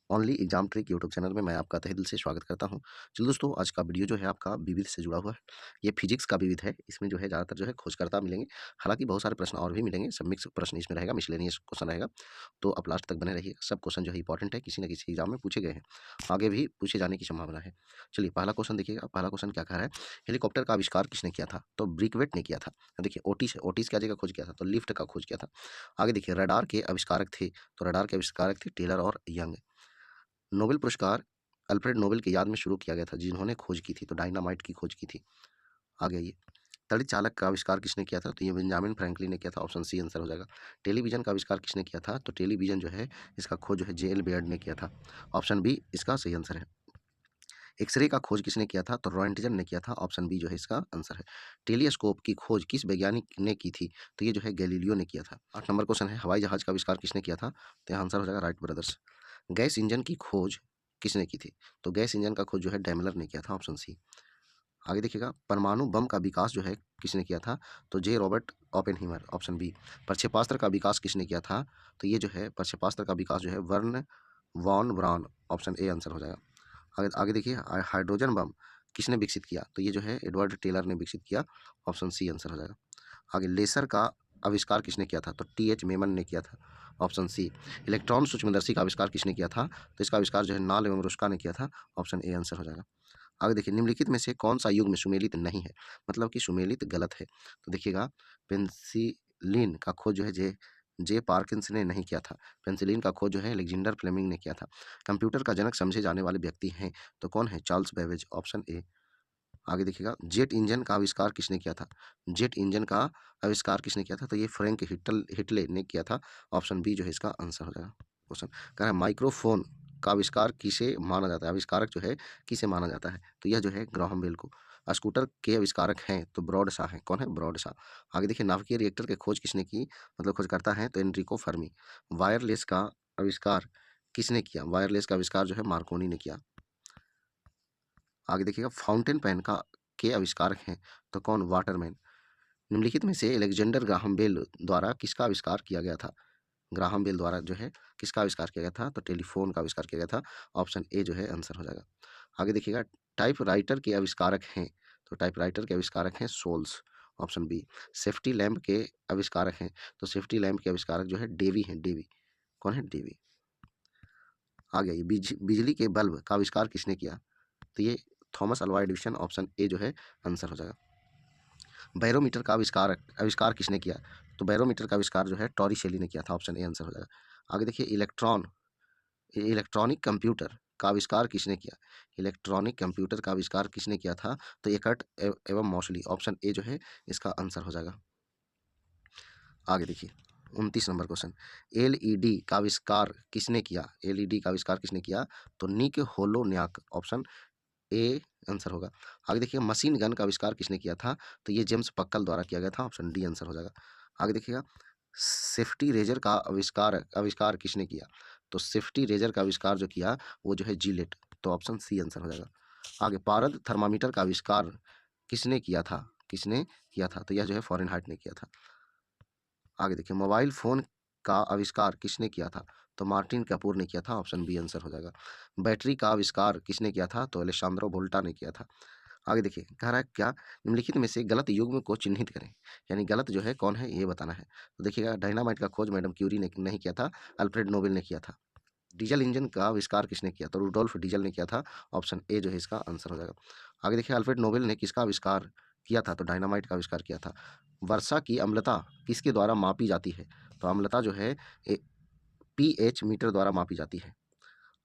Only exam trick YouTube channel में मैं आपका तहे दिल से स्वागत करता हूं। चलिए दोस्तों, आज का वीडियो जो है आपका विविध से जुड़ा हुआ है। ये फिजिक्स का विविध है। इसमें जो है ज़्यादातर जो है खोजकर्ता मिलेंगे। हालांकि बहुत सारे प्रश्न और भी मिलेंगे, सब मिक्स प्रश्न इसमें रहेगा, मिसलेनियस क्वेश्चन रहेगा। तो आप लास्ट तक बने रहिए। सब क्वेश्चन जो है इंपॉर्टेंट है, किसी न किसी एग्जाम में पूछे गए हैं, आगे भी पूछे जाने की संभावना है। चलिए पहला क्वेश्चन देखिएगा। पहला क्वेश्चन क्या कह रहा है, हेलीकॉप्टर का आविष्कार किसने किया था? तो ब्रिकवेट ने किया था। देखिए ओटिस क्या जगह खोज किया था? तो लिफ्ट का खोज किया था। आगे देखिए रडार के आविष्कारक थे, तो रडार के आविष्कारक थे टेलर और यंग। नोबेल पुरस्कार अल्फ्रेड नोबेल की याद में शुरू किया गया था, जिन्होंने खोज की थी, तो डायनामाइट की खोज की थी। आगे ये तड़ित चालक का आविष्कार किसने किया था? तो ये बेंजामिन फ्रैंकलिन ने किया था। ऑप्शन सी आंसर हो जाएगा। टेलीविजन का आविष्कार किसने किया था? तो टेलीविजन जो है इसका खोज जो है जे एल बेयर्ड ने किया था। ऑप्शन बी इसका सही आंसर है। एक्सरे का खोज किसने किया था? तो रॉयंटजन ने किया था। ऑप्शन बी जो है इसका आंसर है। टेलीस्कोप की खोज किस वैज्ञानिक ने की थी? तो ये जो है गैलीलियो ने किया था। 8 नंबर क्वेश्चन है, हवाई जहाज का आविष्कार किसने किया था? तो यहाँ आंसर हो जाएगा राइट ब्रदर्स। गैस इंजन की खोज किसने की थी? तो गैस इंजन का खोज जो है डैमलर ने किया था। Option C. आगे देखिएगा, परमाणु बम का विकास जो है किसने किया था? तो J Robert Oppenheimer. Option B. प्रक्षेपास्त्र का विकास किसने किया था? तो ये जो है प्रक्षेपास्त्र का विकास जो है Wernher von Braun. Option A answer हो जाएगा। आगे आगे देखिए, हाइड्रोजन बम किसने विकसित किया? तो ये जो है एडवर्ड टेलर ने विकसित किया। ऑप्शन सी आंसर हो जाएगा। आगे लेसर का आविष्कार किसने किया था? तो टी एच मेमन ने किया था। ऑप्शन सी। इलेक्ट्रॉन सूक्ष्मदर्शी का आविष्कार किसने किया था? तो इसका आविष्कार जो है नाल एवं रुस्का ने किया था। ऑप्शन ए आंसर हो जाएगा। आगे देखिए, निम्नलिखित में से कौन सा युग्म सुमेलित नहीं है, मतलब कि सुमेलित गलत है? तो देखिएगा, पेंसिलिन का खोज जो है जे जे पार्किंस ने नहीं किया था। पेंसिलिन का खोज जो है अलेक्जेंडर फ्लेमिंग ने किया था। कंप्यूटर का जनक समझे जाने वाले व्यक्ति हैं, तो कौन है? Charles Babbage. Option A. आगे देखिएगा, जेट इंजन का आविष्कार किसने किया था? जेट इंजन का आविष्कार किसने किया था? तो ये फ्रैंक हिटले ने किया था। ऑप्शन बी जो है इसका आंसर हो जाएगा। क्वेश्चन कह रहा है, माइक्रोफोन का आविष्कार किसे माना जाता है? आविष्कारक जो है किसे माना जाता है? तो यह जो है ग्राहम बेल को। स्कूटर के आविष्कारक हैं तो ब्रॉड शाह हैं। कौन है? ब्रॉड शाह। आगे देखिए, नाभिकीय रिएक्टर की खोज किसने की, मतलब खोज करता है तो एनरिको फर्मी। वायरलेस का आविष्कार किसने किया? वायरलेस का आविष्कार जो है मार्कोनी ने किया। आगे देखिएगा, फाउंटेन पेन का के आविष्कारक हैं तो कौन? वाटरमैन। निम्नलिखित में से अलेक्जेंडर ग्राहम बेल द्वारा किसका आविष्कार किया गया था? ग्राहम बेल द्वारा जो है किसका आविष्कार किया गया था? तो टेलीफोन का आविष्कार किया गया था। ऑप्शन ए जो है आंसर हो जाएगा। आगे देखिएगा, टाइपराइटर के आविष्कारक हैं, तो टाइपराइटर के आविष्कारक हैं Sholes. Option B. Safety lamp के आविष्कारक हैं, तो सेफ्टी लैम्प के आविष्कारक जो है डेवी हैं। डेवी। कौन है? डेवी। आगे ये बिजली के बल्ब का आविष्कार किसने किया? तो ये Thomas Alva Edison. Option A जो है आंसर हो जाएगा। बैरोमीटर का आविष्कार किसने किया? तो बैरोमीटर का आविष्कार जो है टॉरी शेली ने किया था। ऑप्शन ए आंसर हो जाएगा। आगे देखिए, इलेक्ट्रॉनिक कंप्यूटर का आविष्कार किसने किया? इलेक्ट्रॉनिक कंप्यूटर का आविष्कार किसने किया था? तो एकर्ट एवं मॉसली। ऑप्शन ए जो है इसका आंसर हो जाएगा। आगे देखिए, 29 नंबर क्वेश्चन, एलईडी का आविष्कार किसने किया? एलईडी का आविष्कार किसने किया? तो निक होलोन्याक। ऑप्शन ए आंसर होगा। आगे देखिए, मशीन गन का आविष्कार किसने किया था? तो ये जेम्स पक्कल द्वारा किया गया था। ऑप्शन डी आंसर हो जाएगा। आगे देखिएगा, सेफ्टी रेजर का आविष्कार आविष्कार किसने किया? तो सेफ्टी रेजर का आविष्कार जो किया वो जो है जिलेट। तो ऑप्शन सी आंसर हो जाएगा। आगे, पारद थर्मामीटर का आविष्कार किसने किया था? किसने किया था? तो यह जो है फॉरेनहाइट ने किया था। आगे देखिए, मोबाइल फोन का आविष्कार किसने किया था? तो मार्टिन कपूर ने किया था। ऑप्शन बी आंसर हो जाएगा। बैटरी का आविष्कार किसने किया था? तो अलेशांद्रो वोल्टा ने किया था। आगे देखिए, कह रहा है क्या, निम्नलिखित में से गलत युग्म को चिन्हित करें, यानी गलत जो है कौन है ये बताना है। तो देखिएगा, डायनामाइट का खोज मैडम क्यूरी ने नहीं किया था, अल्फ्रेड नोबेल ने किया था। डीजल इंजन का आविष्कार किसने किया? तो रुडोल्फ डीजल ने किया था। ऑप्शन ए जो है इसका आंसर हो जाएगा। आगे देखिए, अल्फ्रेड नोबेल ने किसका आविष्कार किया था? तो डायनामाइट का आविष्कार किया था। वर्षा की अम्लता किसके द्वारा मापी जाती है? तो अम्लता जो है पीएच मीटर द्वारा मापी जाती है।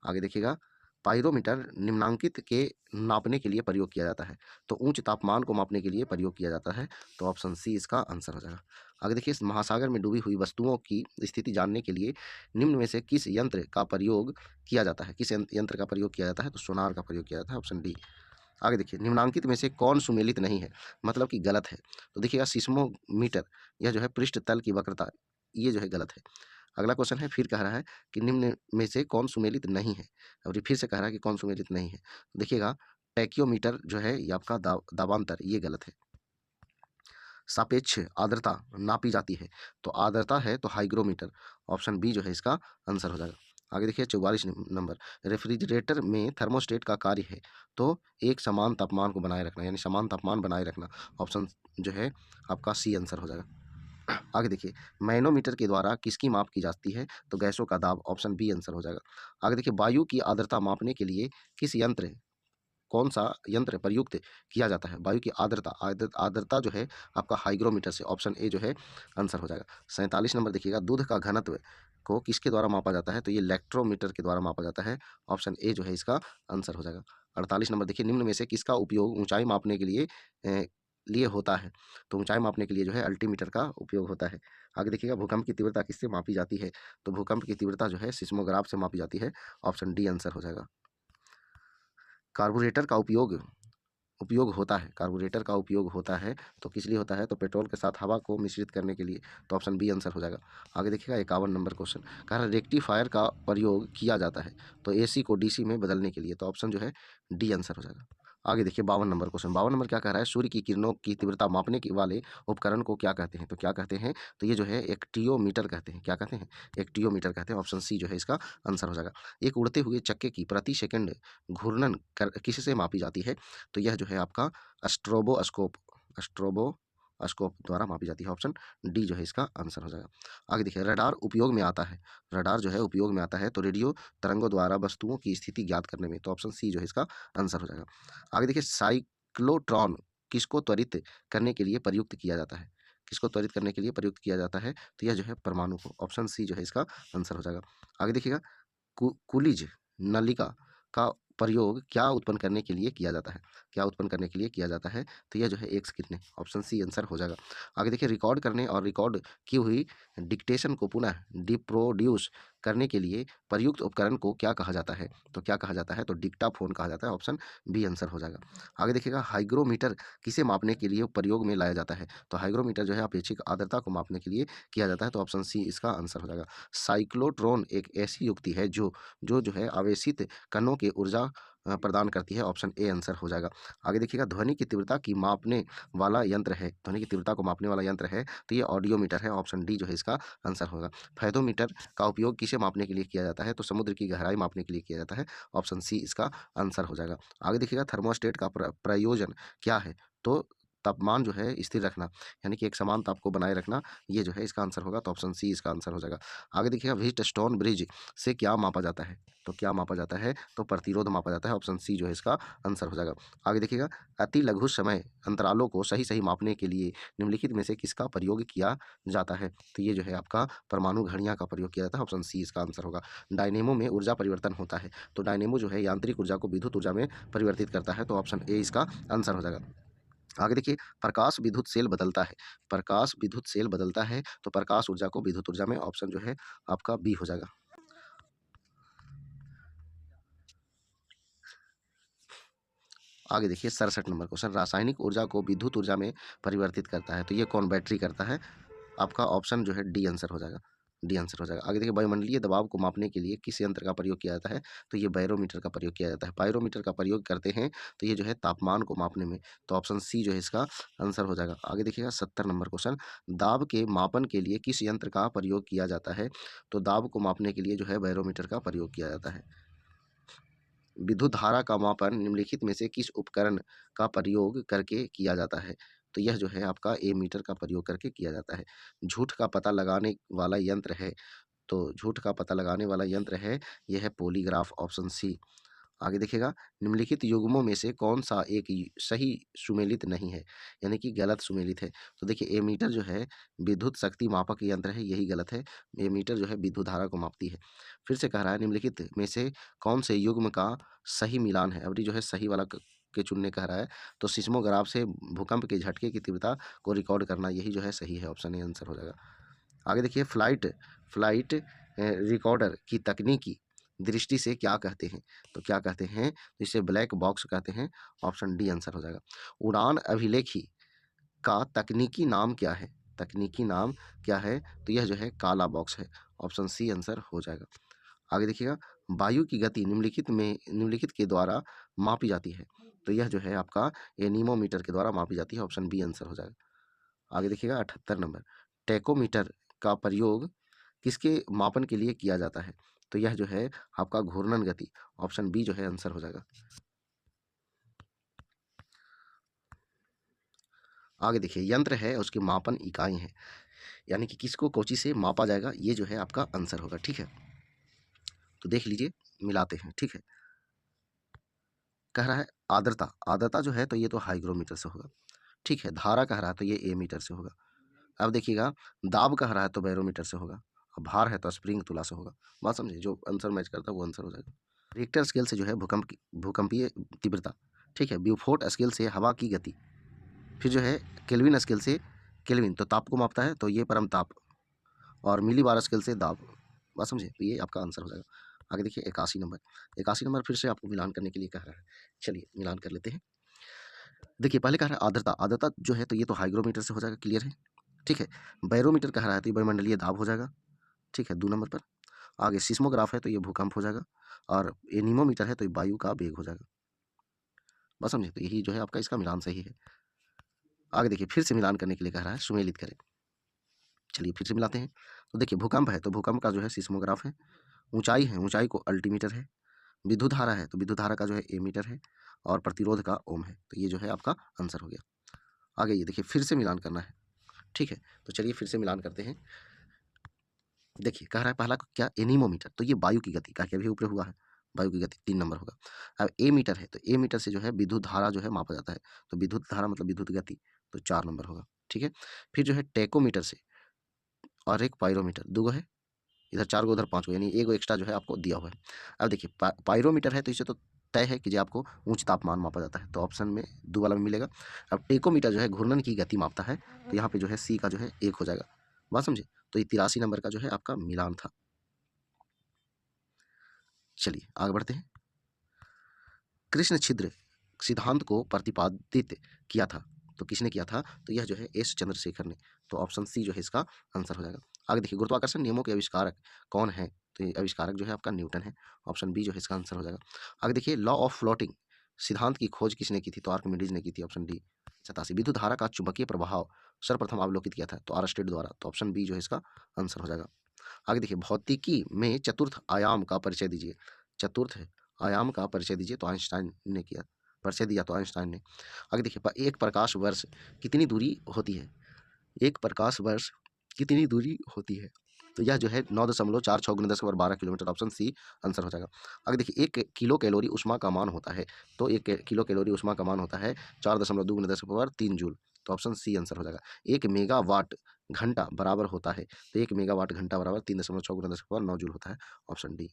आगे देखिएगा, पाइरोमीटर निम्नांकित के नापने के लिए प्रयोग किया जाता है, तो उच्च तापमान को मापने के लिए प्रयोग किया जाता है। तो ऑप्शन सी इसका आंसर हो जाएगा। आगे देखिए, इस महासागर में डूबी हुई वस्तुओं की स्थिति जानने के लिए निम्न में से किस यंत्र का प्रयोग किया जाता है? किस यंत्र का प्रयोग किया जाता है? तो सोनार का प्रयोग किया जाता है। Option D. आगे देखिए, निम्नांकित में से कौन सुमेलित नहीं है, मतलब कि गलत है? तो देखिएगा, सिस्मोमीटर, यह जो है पृष्ठ तल की वक्रता, ये जो है गलत है। अगला क्वेश्चन है, फिर कह रहा है कि निम्न में से कौन सुमेलित नहीं है, और ये फिर से कह रहा है कि कौन सुमेलित नहीं है। तो देखिएगा, टैक्योमीटर जो है ये आपका दाबांतर, ये गलत है। सापेक्ष आर्द्रता नापी जाती है, तो आर्द्रता है तो हाइग्रोमीटर। ऑप्शन बी जो है इसका आंसर हो जाएगा। आगे देखिए 44 नंबर, रेफ्रिजरेटर में थर्मोस्टेट का कार्य है तो एक समान तापमान को बनाए रखना, यानी समान तापमान बनाए रखना। ऑप्शन जो है आपका सी आंसर हो जाएगा। आगे देखिए, मैनोमीटर के द्वारा किसकी माप की जाती है? तो गैसों का दाब, ऑप्शन बी आंसर हो जाएगा। आगे देखिए, वायु की आर्द्रता मापने के लिए किस यंत्र कौन सा यंत्र प्रयुक्त किया जाता है? वायु की आर्द्रता, आर्द्रता जो है आपका हाइग्रोमीटर से, ऑप्शन ए जो है आंसर हो जाएगा। 47 नंबर देखिएगा, दूध का घनत्व को किसके द्वारा मापा जाता है? तो ये इलेक्ट्रोमीटर के द्वारा मापा जाता है, ऑप्शन ए जो है इसका आंसर हो जाएगा। 48 नंबर देखिए, निम्न में से किसका उपयोग ऊंचाई मापने के लिए होता है? तो ऊंचाई मापने के लिए जो है अल्टीमीटर का उपयोग होता है। आगे देखिएगा, भूकंप की तीव्रता किससे मापी जाती है? तो भूकंप की तीव्रता जो है सिस्मोग्राफ से मापी जाती है, ऑप्शन डी आंसर हो जाएगा। कार्बोरेटर का उपयोग उपयोग होता है, कार्बोरेटर का उपयोग होता है तो किस लिए होता है? तो पेट्रोल के साथ हवा को मिश्रित करने के लिए, तो ऑप्शन बी आंसर हो जाएगा। आगे देखिएगा 51 नंबर क्वेश्चन, कह रहा है रेक्टिफायर का प्रयोग किया जाता है तो एसी को डीसी में बदलने के लिए, तो ऑप्शन जो है डी आंसर हो जाएगा। आगे देखिए 52 नंबर क्वेश्चन, 52 नंबर क्या कह रहा है? सूर्य की किरणों की तीव्रता मापने के वाले उपकरण को क्या कहते हैं? तो क्या कहते हैं? तो ये जो है एक टियोमीटर कहते हैं। क्या कहते हैं? एक टियोमीटर कहते हैं, ऑप्शन सी जो है इसका आंसर हो जाएगा। एक उड़ते हुए चक्के की प्रति सेकंड घूर्णन किससे मापी जाती है? तो यह जो है आपका स्ट्रोबोस्कोप, स्ट्रोबोस्कोप द्वारा मापी जाती है, ऑप्शन डी जो है इसका आंसर हो जाएगा। आगे देखिए, रडार उपयोग में आता है, रडार जो है उपयोग में आता है तो रेडियो तरंगों द्वारा वस्तुओं की स्थिति ज्ञात करने में, तो ऑप्शन सी जो है इसका आंसर हो जाएगा। आगे देखिए, साइक्लोट्रॉन किसको त्वरित करने के लिए प्रयुक्त किया जाता है? किसको त्वरित करने के लिए प्रयुक्त किया जाता है? तो यह जो है परमाणु को, ऑप्शन सी जो है इसका आंसर हो जाएगा। आगे देखिएगा, कुलिज नलिका का प्रयोग क्या उत्पन्न करने के लिए किया जाता है? क्या उत्पन्न करने के लिए किया जाता है? तो यह जो है एक्स कितने, ऑप्शन सी आंसर हो जाएगा। आगे देखिए, रिकॉर्ड करने और रिकॉर्ड की हुई डिक्टेशन को पुनः रिप्रोड्यूस करने के लिए प्रयुक्त उपकरण को क्या कहा जाता है? तो क्या कहा जाता है? तो डिक्टाफोन कहा जाता है, ऑप्शन बी आंसर हो जाएगा। आगे देखिएगा, हाइग्रोमीटर किसे मापने के लिए प्रयोग में लाया जाता है? तो हाइग्रोमीटर जो है अपेक्षित आर्द्रता को मापने के लिए किया जाता है, तो ऑप्शन सी इसका आंसर हो जाएगा। साइक्लोट्रॉन एक ऐसी युक्ति है जो है आवेशित कणों के ऊर्जा प्रदान करती है, ऑप्शन ए आंसर हो जाएगा। आगे देखिएगा, ध्वनि की तीव्रता की मापने वाला यंत्र है, ध्वनि की तीव्रता को मापने वाला यंत्र है तो ये ऑडियोमीटर है, ऑप्शन डी जो है इसका आंसर होगा। फेदोमीटर का उपयोग किसे मापने के लिए किया जाता है? तो समुद्र की गहराई मापने के लिए किया जाता है, ऑप्शन सी इसका आंसर हो जाएगा। आगे देखिएगा, थर्मोस्टेट का प्रयोजन क्या है? तो तापमान जो है स्थिर रखना, यानी कि एक समान ताप को बनाए रखना, ये जो है इसका आंसर होगा, तो ऑप्शन सी इसका आंसर हो जाएगा। आगे देखिएगा, व्हीटस्टोन ब्रिज से क्या मापा जाता है? तो क्या मापा जाता है? तो प्रतिरोध मापा जाता है, ऑप्शन सी जो है इसका आंसर हो जाएगा। आगे देखिएगा, अति लघु समय अंतरालों को सही सही मापने के लिए निम्नलिखित में से किसका प्रयोग किया जाता है? तो ये जो है आपका परमाणु घड़ियां का प्रयोग किया जाता है, ऑप्शन सी इसका आंसर होगा। डायनेमो में ऊर्जा परिवर्तन होता है तो डायनेमो जो है यांत्रिक ऊर्जा को विद्युत ऊर्जा में परिवर्तित करता है, तो ऑप्शन ए इसका आंसर हो जाएगा। आगे देखिए, प्रकाश विद्युत सेल बदलता है, प्रकाश विद्युत सेल बदलता है तो प्रकाश ऊर्जा को विद्युत ऊर्जा में, ऑप्शन जो है आपका बी हो जाएगा। आगे देखिए 67 नंबर क्वेश्चन, रासायनिक ऊर्जा को विद्युत ऊर्जा में परिवर्तित करता है तो ये कौन? बैटरी करता है, आपका ऑप्शन जो है डी आंसर हो जाएगा, डी आंसर हो जाएगा। आगे देखिए, वायुमंडलीय दबाव को मापने के लिए किस यंत्र का प्रयोग किया जाता है? तो ये बैरोमीटर का प्रयोग किया जाता है, पायरोमीटर का प्रयोग करते हैं तो ये जो है तापमान को मापने में, तो ऑप्शन सी जो है इसका आंसर हो जाएगा। आगे देखिएगा 70 नंबर क्वेश्चन, दाब के मापन के लिए किस यंत्र का प्रयोग किया जाता है? तो दाब को मापने के लिए जो है बैरोमीटर का प्रयोग किया जाता है। विद्युत धारा का मापन निम्नलिखित में से किस उपकरण का प्रयोग करके किया जाता है? तो यह जो है आपका एमीटर का प्रयोग करके किया जाता है। झूठ का पता लगाने वाला यंत्र है, तो झूठ का पता लगाने वाला यंत्र है, यह है पॉलीग्राफ, ऑप्शन सी। आगे देखिएगा, निम्नलिखित युग्मों में से कौन सा एक सही सुमेलित नहीं है, यानी कि गलत सुमेलित है? तो देखिए, एमीटर जो है विद्युत शक्ति मापक यंत्र है, यही गलत है। एमीटर जो है विद्युत धारा को मापती है। फिर से कह रहा है, निम्नलिखित में से कौन से युग्म का सही मिलान है? अब ये जो है सही वाला के चुनने कह रहा है, तो सिस्मोग्राफ से भूकंप के झटके की तीव्रता को रिकॉर्ड करना, यही जो है सही है, ऑप्शन ए आंसर हो जाएगा। आगे देखिए, फ्लाइट फ्लाइट रिकॉर्डर की तकनीकी दृष्टि से क्या कहते हैं? तो क्या कहते हैं? तो इसे ब्लैक बॉक्स कहते हैं, ऑप्शन डी आंसर हो जाएगा। उड़ान अभिलेखी का तकनीकी नाम क्या है? तकनीकी नाम क्या है? तो यह जो है काला बॉक्स है, ऑप्शन सी आंसर हो जाएगा। आगे देखिएगा, वायु की गति निम्नलिखित के द्वारा मापी जाती है तो यह जो है आपका एनीमोमीटर के द्वारा मापी जाती है, ऑप्शन बी आंसर हो जाएगा। आगे देखिएगा 78 नंबर, टेकोमीटर का प्रयोग किसके मापन के लिए किया जाता है? तो यह जो है आपका घूर्णन गति, ऑप्शन बी जो है आंसर हो जाएगा। आगे देखिए, यंत्र है उसकी मापन इकाई है, यानी कि किसको कोची से मापा जाएगा, ये जो है आपका आंसर होगा। ठीक है, तो देख लीजिए, मिलाते हैं। ठीक है, कह रहा है आर्द्रता, आर्द्रता जो है तो ये तो हाइग्रोमीटर से होगा। ठीक है, धारा कह रहा है तो ये ए मीटर से होगा। अब देखिएगा, दाब कह रहा है तो बैरोमीटर से होगा, और भार है तो स्प्रिंग तुला से होगा। बात समझे, जो आंसर मैच करता है वो आंसर हो जाएगा। रिक्टर स्केल से जो है भूकंपीय तीव्रता। ठीक है, ब्यूफोर्ट स्केल से हवा की गति, फिर जो है केल्विन स्केल से, केल्विन तो ताप को मापता है तो ये परम ताप, और मिली बार स्केल से दाब। बात समझे, तो ये आपका आंसर हो जाएगा। आगे देखिए 81 नंबर, 81 नंबर फिर से आपको मिलान करने के लिए कह रहा है। चलिए मिलान कर लेते हैं। देखिए पहले कह रहा है आर्द्रता, आर्द्रता जो है तो ये तो हाइग्रोमीटर से हो जाएगा, क्लियर है। ठीक है, बैरोमीटर कह रहा है तो ये वायुमंडलीय दाब हो जाएगा। ठीक है, 2 नंबर पर। आगे सिस्मोग्राफ है तो ये भूकंप हो जाएगा, और एनीमोमीटर है तो ये वायु का वेग हो जाएगा। बस समझे, तो यही जो है आपका इसका मिलान सही है। आगे देखिए, फिर से मिलान करने के लिए कह रहा है, सुमेलित करें। चलिए फिर से मिलाते हैं। तो देखिए, भूकंप है तो भूकंप का जो है सिस्मोग्राफ है, ऊंचाई है, ऊंचाई को अल्टीमीटर है, विद्युत धारा है तो विद्युत धारा का जो है एमीटर है, और प्रतिरोध का ओम है। तो ये जो है आपका आंसर हो गया। आगे ये देखिए, फिर से मिलान करना है। ठीक है, तो चलिए फिर से मिलान करते हैं। देखिए कह रहा है पहला क्या, एनीमोमीटर, तो ये वायु की गति का, अभी ऊपर हुआ है, वायु की गति 3 नंबर होगा। अब ए मीटर है तो ए मीटर से जो है विद्युत धारा जो है मापा जाता है, तो विद्युत धारा मतलब विद्युत गति, तो 4 नंबर होगा। ठीक है, फिर जो है टेकोमीटर से, और एक पायरोमीटर, 2 गो है, इधर 4 गो उधर 5 गो, यानी 1 गो एक्स्ट्रा जो है आपको दिया हुआ है। अब देखिए पायरोमीटर है तो इसे तो तय है कि जो आपको उच्च तापमान मापा जाता है, तो ऑप्शन में 2 वाला में मिलेगा। अब टेकोमीटर जो है घूर्णन की गति मापता है, तो यहाँ पे जो है सी का जो है 1 हो जाएगा। बात समझे, तो ये 83 नंबर का जो है आपका मिलान था। चलिए आगे बढ़ते हैं। कृष्ण छिद्र सिद्धांत को प्रतिपादित किया था, तो किसने किया था, तो यह जो है एस चंद्रशेखर ने, तो ऑप्शन सी जो है इसका आंसर हो जाएगा। आगे देखिए, गुरुत्वाकर्षण नियमों के आविष्कारक कौन है, तो ये आविष्कारक जो है आपका न्यूटन है, ऑप्शन बी जो है इसका आंसर हो जाएगा। आगे देखिए, लॉ ऑफ फ्लोटिंग सिद्धांत की खोज किसने की थी, तो आर्किमिडीज ने की थी, ऑप्शन डी। 87, विद्युत धारा का चुंबकीय प्रभाव सर्वप्रथम अवलोकित किया था, तो आरस्टेड द्वारा, तो ऑप्शन बी जो है इसका आंसर हो जाएगा। आगे देखिए, भौतिकी में चतुर्थ आयाम का परिचय दीजिए, चतुर्थ आयाम का परिचय दीजिए, तो आइंस्टाइन ने किया, परिचय दिया तो आइंस्टाइन ने। आगे देखिए, एक प्रकाश वर्ष कितनी दूरी होती है, एक प्रकाश वर्ष कितनी दूरी होती है, तो यह जो है 9.46 × 10⁻12 किलोमीटर, ऑप्शन सी आंसर हो जाएगा। आगे देखिए, 1 किलो कैलोरी ऊष्मा का मान होता है, तो 1 किलो कैलोरी ऊष्मा का मान होता है 4.2 × 10⁻3 जूल, तो ऑप्शन सी आंसर हो जाएगा। 1 मेगावाट घंटा बराबर होता है, तो 1 मेगावाट घंटा बराबर 3.6 × 10⁻9 जूल होता है, ऑप्शन डी।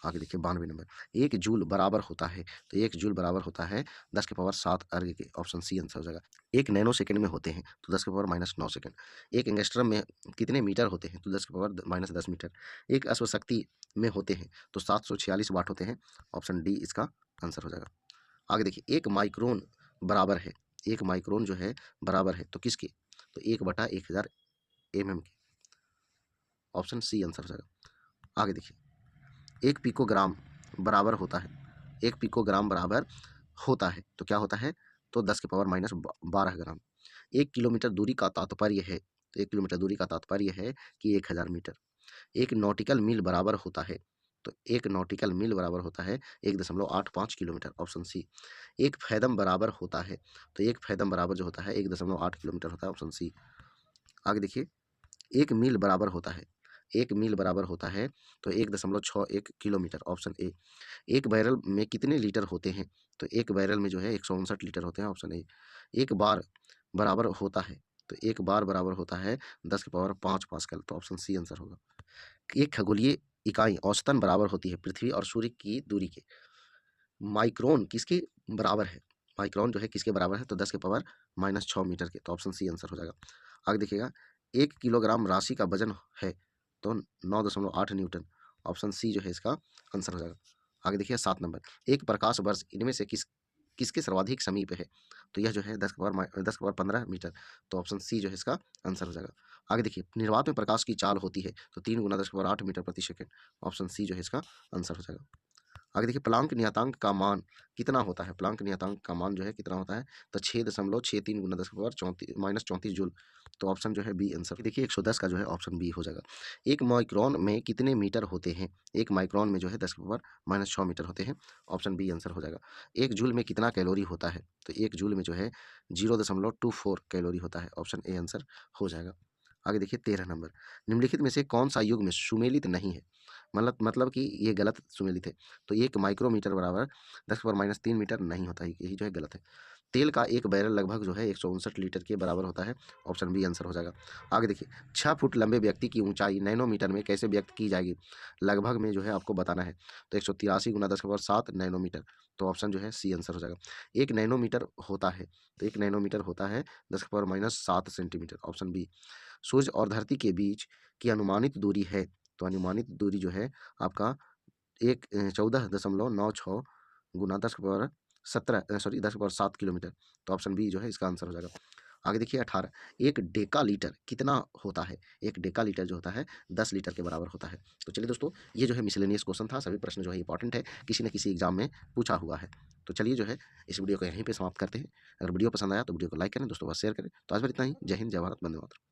आगे देखिए 92 नंबर, 1 जूल बराबर होता है, तो 1 जूल बराबर होता है 10⁻7 अर्ग के, ऑप्शन सी आंसर हो जाएगा। 1 नैनो सेकंड में होते हैं, तो 10⁻−9 सेकंड। 1 एंगस्ट्रम में कितने मीटर होते हैं, तो 10⁻−10 मीटर। 1 अश्वशक्ति में होते हैं, तो 746 वाट होते हैं, ऑप्शन डी इसका आंसर हो जाएगा। आगे देखिए, 1 माइक्रोन बराबर है, 1 माइक्रोन जो है बराबर है तो किसके, तो 1/1000 mm के, ऑप्शन सी आंसर हो जाएगा। आगे देखिए, 1 पिकोग्राम बराबर होता है, 1 पिकोग्राम बराबर होता है तो क्या होता है, तो 10⁻−12 ग्राम। 1 किलोमीटर दूरी का तात्पर्य है, तो 1 किलोमीटर दूरी का तात्पर्य है कि 1000 मीटर। 1 नॉटिकल मील बराबर होता है, तो 1 नॉटिकल मील बराबर होता है 1.85 किलोमीटर, ऑप्शन सी। 1 फैदम बराबर होता है, तो 1 फैदम बराबर जो होता है 1.8 किलोमीटर होता है, ऑप्शन सी। आगे देखिए, 1 मील बराबर होता है, 1 मील बराबर होता है तो 1.61 किलोमीटर, ऑप्शन ए। 1 बैरल में कितने लीटर होते हैं, तो 1 बैरल में जो है 159 लीटर होते हैं, ऑप्शन ए। 1 बार बराबर होता है, तो 1 बार बराबर होता है 10⁵ पास्कल, तो ऑप्शन सी आंसर होगा। एक खगोलीय इकाई औसतन बराबर होती है पृथ्वी और सूर्य की दूरी के, माइक्रोन किसके बराबर है, माइक्रोन जो है किसके बराबर है, तो 10⁻⁻6 मीटर के, तो ऑप्शन सी आंसर हो जाएगा। आगे देखिएगा, 1 किलोग्राम राशि का वजन है, तो 9.8 न्यूटन, ऑप्शन सी जो है इसका आंसर हो जाएगा। आगे देखिए 7 नंबर, 1 प्रकाश वर्ष इनमें से किसके सर्वाधिक समीप है, तो यह जो है 10⁻15 मीटर, तो ऑप्शन सी जो है इसका आंसर हो जाएगा। आगे देखिए, निर्वात में प्रकाश की चाल होती है, तो 3 × 10⁸ मीटर प्रति सेकंड, ऑप्शन सी जो है इसका आंसर हो जाएगा। आगे देखिए प्लांक नियतांक का मान कितना होता है? प्लांक नियतांक का मान जो है कितना होता है? तो 6.63 गुना 10 की पावर 34 जूल। तो ऑप्शन जो है बी आंसर। देखिए 110 का जो है ऑप्शन बी हो जाएगा। 1 माइक्रोन में कितने मीटर होते हैं? 1 माइक्रोन में जो है 10 की पावर -6 मीटर होते हैं। ऑप्शन बी आंसर हो जाएगा। 1 जूल में कितना कैलोरी होता है? तो 1 जूल में जो है 0.24 कैलोरी होता है। ऑप्शन ए आंसर हो जाएगा। आगे देखिए 13 नंबर, निम्नलिखित में से कौन सा युग्म सुमेलित नहीं है? मतलब कि ये गलत सुमेलित है। तो 1 माइक्रोमीटर बराबर 10 की पावर -3 मीटर नहीं होता है, यही जो है गलत है। तेल का एक बैरल लगभग जो है 159 लीटर के बराबर होता है। ऑप्शन बी आंसर हो जाएगा। आगे देखिए 6 फुट लंबे व्यक्ति की ऊंचाई नैनोमीटर में कैसे व्यक्त की जाएगी? लगभग में जो है आपको बताना है। तो 183 गुना 10 की पावर 7 नैनोमीटर। तो ऑप्शन जो है सी आंसर हो जाएगा। 1 नैनोमीटर होता है, तो 1 नैनोमीटर होता है 10 की पावर -7 सेंटीमीटर। Option B. सूर्य और धरती के बीच की अनुमानित दूरी है, तो अनुमानित दूरी जो है आपका 14.96 गुना 10 की पावर 10 की पावर 7 किलोमीटर। तो ऑप्शन बी जो है इसका आंसर हो जाएगा। आगे देखिए 18, 1 डेकालीटर कितना होता है? 1 डेकालीटर जो होता है 10 लीटर के बराबर होता है। तो चलिए दोस्तों, ये जो है मिसलेनियस क्वेश्चन था, सभी प्रश्न जो है इंपॉर्टेंट है, किसी न किसी एग्जाम में पूछा हुआ है। तो चलिए जो है इस वीडियो को यहीं पे समाप्त करते हैं। अगर वीडियो पसंद आया तो वीडियो को लाइक करें, दोस्तों के साथ शेयर करें। तो आज बस इतना ही। जय हिंद, जय भारत, वंदे मातरम।